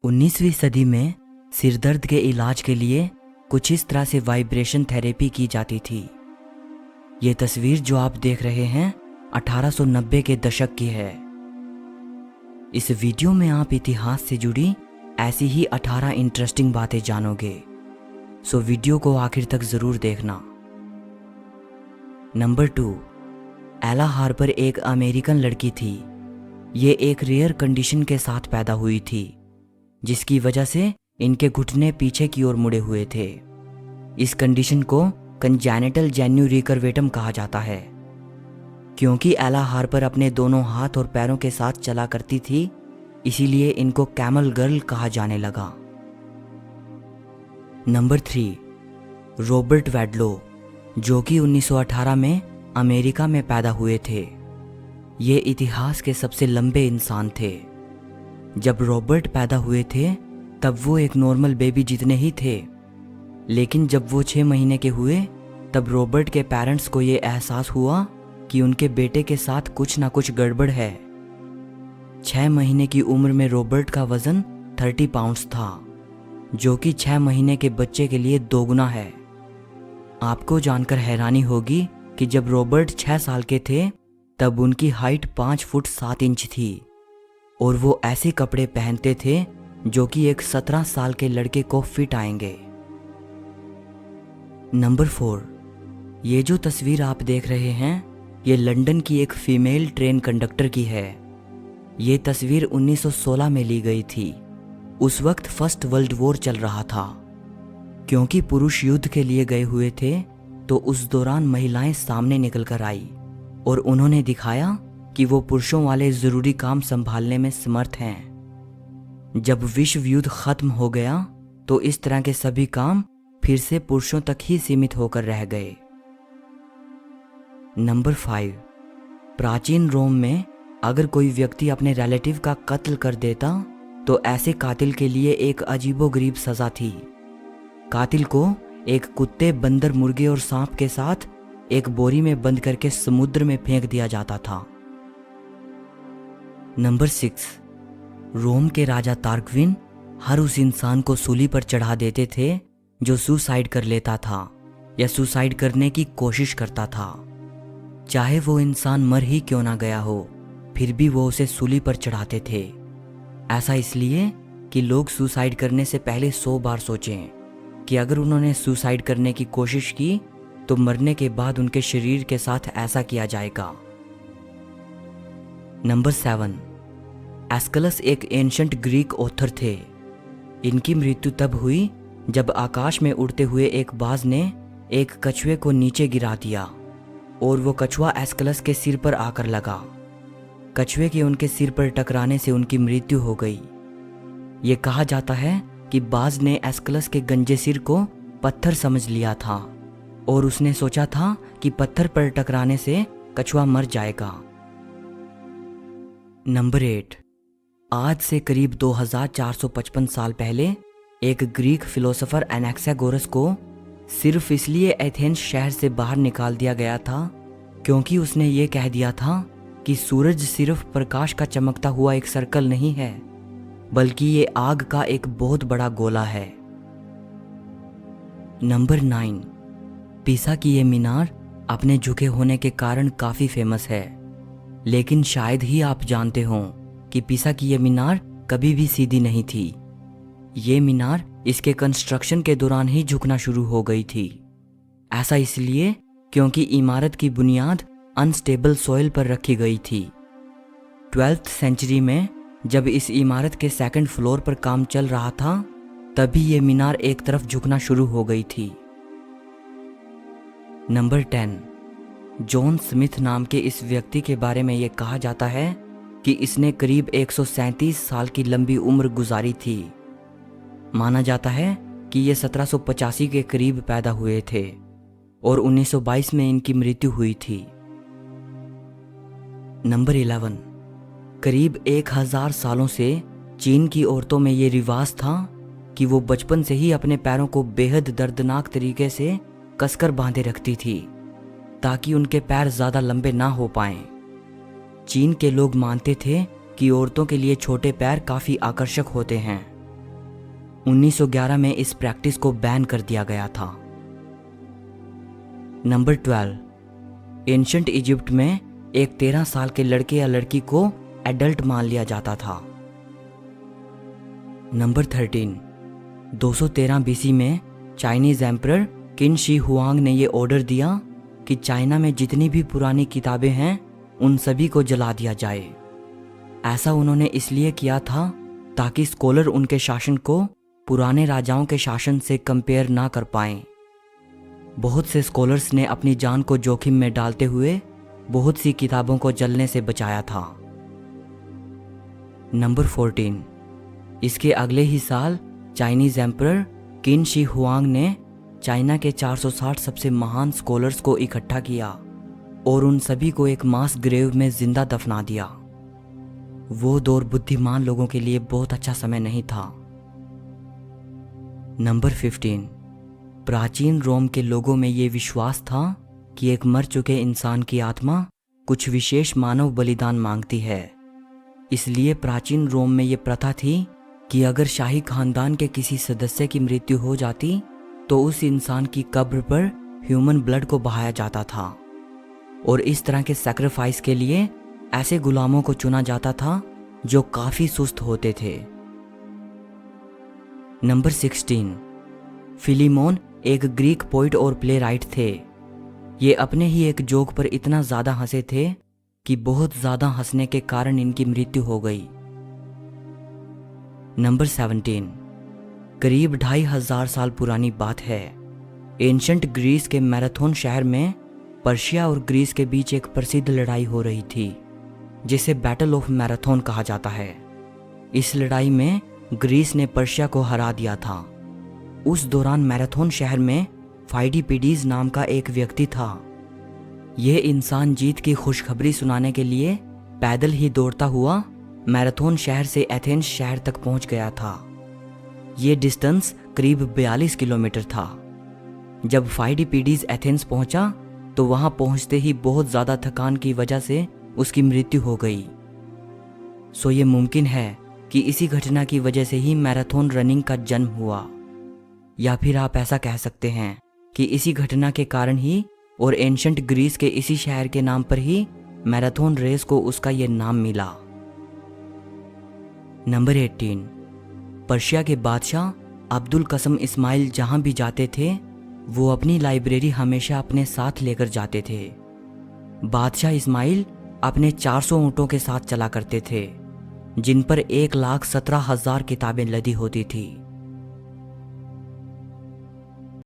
19वीं सदी में सिरदर्द के इलाज के लिए कुछ इस तरह से वाइब्रेशन थेरेपी की जाती थी। ये तस्वीर जो आप देख रहे हैं 1890 के दशक की है। इस वीडियो में आप इतिहास से जुड़ी ऐसी ही 18 इंटरेस्टिंग बातें जानोगे, सो वीडियो को आखिर तक जरूर देखना। नंबर 2, एला हार्पर एक अमेरिकन लड़की थी। ये एक रेयर कंडीशन के साथ पैदा हुई थी, जिसकी वजह से इनके घुटने पीछे की ओर मुड़े हुए थे। इस कंडीशन को कंजेनिटल जेन्यू रिकर्वेटम कहा जाता है। क्योंकि एला हार्पर अपने दोनों हाथ और पैरों के साथ चला करती थी, इसीलिए इनको कैमल गर्ल कहा जाने लगा। नंबर 3, रॉबर्ट वैडलो, जो कि 1918 में अमेरिका में पैदा हुए थे। ये इतिहास के सबसे लंबे इंसान थे। जब रॉबर्ट पैदा हुए थे तब वो एक नॉर्मल बेबी जितने ही थे, लेकिन जब वो 6 महीने के हुए तब रॉबर्ट के पेरेंट्स को ये एहसास हुआ कि उनके बेटे के साथ कुछ ना कुछ गड़बड़ है। 6 महीने की उम्र में रॉबर्ट का वजन 30 पाउंड्स था, जो कि 6 महीने के बच्चे के लिए दोगुना है। आपको जानकर हैरानी होगी कि जब रॉबर्ट 6 साल के थे तब उनकी हाइट 5 फुट 7 इंच थी और वो ऐसे कपड़े पहनते थे जो कि एक 17 साल के लड़के को फिट आएंगे। नंबर 4, ये जो तस्वीर आप देख रहे हैं ये लंदन की एक फीमेल ट्रेन कंडक्टर की है। ये तस्वीर 1916 में ली गई थी। उस वक्त फर्स्ट वर्ल्ड वॉर चल रहा था। क्योंकि पुरुष युद्ध के लिए गए हुए थे तो उस दौरान महिलाएं सामने निकल कर आई और उन्होंने दिखाया कि वो पुरुषों वाले जरूरी काम संभालने में समर्थ हैं। जब विश्व युद्ध खत्म हो गया तो इस तरह के सभी काम फिर से पुरुषों तक ही सीमित होकर रह गए। नंबर 5, प्राचीन रोम में अगर कोई व्यक्ति अपने रिलेटिव का कत्ल कर देता तो ऐसे कातिल के लिए एक अजीबोगरीब सजा थी। कातिल को एक कुत्ते, बंदर, मुर्गे और सांप के साथ एक बोरी में बंद करके समुद्र में फेंक दिया जाता था। नंबर 6, रोम के राजा तार्क्विन हर उस इंसान को सूली पर चढ़ा देते थे जो सुसाइड कर लेता था या सुसाइड करने की कोशिश करता था। चाहे वो इंसान मर ही क्यों ना गया हो, फिर भी वो उसे सूली पर चढ़ाते थे। ऐसा इसलिए कि लोग सुसाइड करने से पहले 100 बार सोचें कि अगर उन्होंने सुसाइड करने की कोशिश की तो मरने के बाद उनके शरीर के साथ ऐसा किया जाएगा। नंबर 7, एस्कलस एक एंशंट ग्रीक ऑथर थे। इनकी मृत्यु तब हुई जब आकाश में उड़ते हुए एक बाज ने एक कछुए को नीचे गिरा दिया और वो कछुआ एस्कलस के सिर पर आकर लगा। कछुए के उनके सिर पर टकराने से उनकी मृत्यु हो गई। ये कहा जाता है कि बाज ने एस्कलस के गंजे सिर को पत्थर समझ लिया था और उसने सोचा था कि पत्थर पर टकराने से कछुआ मर जाएगा। नंबर 8, आज से करीब 2455 साल पहले एक ग्रीक फिलोसोफर एनाक्सागोरस को सिर्फ इसलिए एथेंस शहर से बाहर निकाल दिया गया था क्योंकि उसने ये कह दिया था कि सूरज सिर्फ प्रकाश का चमकता हुआ एक सर्कल नहीं है, बल्कि ये आग का एक बहुत बड़ा गोला है। नंबर 9, पीसा की ये मीनार अपने झुके होने के कारण काफी फेमस है, लेकिन शायद ही आप जानते हो कि पीसा की ये मीनार कभी भी सीधी नहीं थी। ये मीनार इसके कंस्ट्रक्शन के दौरान ही झुकना शुरू हो गई थी। ऐसा इसलिए क्योंकि इमारत की बुनियाद अनस्टेबल सॉइल पर रखी गई थी। 12वीं सेंचुरी में जब इस इमारत के 2nd फ्लोर पर काम चल रहा था तभी ये मीनार एक तरफ झुकना शुरू हो गई थी। नंबर 10, जॉन स्मिथ नाम के इस व्यक्ति के बारे में यह कहा जाता है कि इसने करीब 137 साल की लंबी उम्र गुजारी थी। माना जाता है कि ये 1785 के करीब पैदा हुए थे और 1922 में इनकी मृत्यु हुई थी। नंबर 11, करीब 1000 सालों से चीन की औरतों में ये रिवाज था कि वो बचपन से ही अपने पैरों को बेहद दर्दनाक तरीके से कसकर बांधे रखती थी ताकि उनके पैर ज्यादा लंबे ना हो पाएं। चीन के लोग मानते थे कि औरतों के लिए छोटे पैर काफी आकर्षक होते हैं 1911 में इस प्रैक्टिस को बैन कर दिया गया था। नंबर 12, एंशंट इजिप्ट में एक 13 साल के लड़के या लड़की को एडल्ट मान लिया जाता था। नंबर 13, 213 बीसी में चाइनीज एम्परर किन शी हुआंग ने ये ऑर्डर दिया कि चाइना में जितनी भी पुरानी किताबें हैं उन सभी को जला दिया जाए। ऐसा उन्होंने इसलिए किया था ताकि स्कॉलर उनके शासन को पुराने राजाओं के शासन से कंपेयर ना कर पाएं। बहुत से स्कॉलर्स ने अपनी जान को जोखिम में डालते हुए बहुत सी किताबों को जलने से बचाया था। नंबर 14, इसके अगले ही साल चाइनीज एम्परर किन शी हुआंग ने चाइना के 460 सबसे महान स्कॉलर्स को इकट्ठा किया और उन सभी को एक मास ग्रेव में जिंदा दफना दिया। वो दौर बुद्धिमान लोगों के लिए बहुत अच्छा समय नहीं था। नंबर 15, प्राचीन रोम के लोगों में ये विश्वास था कि एक मर चुके इंसान की आत्मा कुछ विशेष मानव बलिदान मांगती है। इसलिए प्राचीन रोम में ये प्रथा थी कि अगर शाही खानदान के किसी सदस्य की मृत्यु हो जाती तो उस इंसान की कब्र पर ह्यूमन ब्लड को बहाया जाता था और इस तरह के सैक्रिफाइस के लिए ऐसे गुलामों को चुना जाता था जो काफी सुस्त होते थे। नंबर 16, फिलीमोन एक ग्रीक पोइट और प्ले राइट थे। ये अपने ही एक जोक पर इतना ज्यादा हंसे थे कि बहुत ज्यादा हंसने के कारण इनकी मृत्यु हो गई। नंबर 17, करीब 2500 साल पुरानी बात है। एंशंट ग्रीस के मैराथन शहर में पर्शिया और ग्रीस के बीच एक प्रसिद्ध लड़ाई हो रही थी जिसे बैटल ऑफ मैराथन कहा जाता है। इस लड़ाई में ग्रीस ने पर्शिया को हरा दिया था। उस दौरान मैराथन शहर में फाइडिपिडीज नाम का एक व्यक्ति था। यह इंसान जीत की खुशखबरी सुनाने के लिए पैदल ही दौड़ता हुआ मैराथन शहर से एथेंस शहर तक पहुंच गया था। ये डिस्टेंस करीब 42 किलोमीटर था। जब फाइडिपिडीज एथेंस पहुंचा तो वहां पहुंचते ही बहुत ज्यादा थकान की वजह से उसकी मृत्यु हो गई। सो ये मुमकिन है कि इसी घटना की वजह से ही मैराथन रनिंग का जन्म हुआ, या फिर आप ऐसा कह सकते हैं कि इसी घटना के कारण ही और एंशंट ग्रीस के इसी शहर के नाम पर ही मैराथन रेस को उसका ये नाम मिला। नंबर 18, पर्शिया के बादशाह अब्दुल कसम इस्माइल जहां भी जाते थे वो अपनी लाइब्रेरी हमेशा अपने साथ लेकर जाते थे। बादशाह इस्माइल अपने 400 ऊँटों के साथ चला करते थे जिन पर 1,17,000 किताबें लदी होती थी।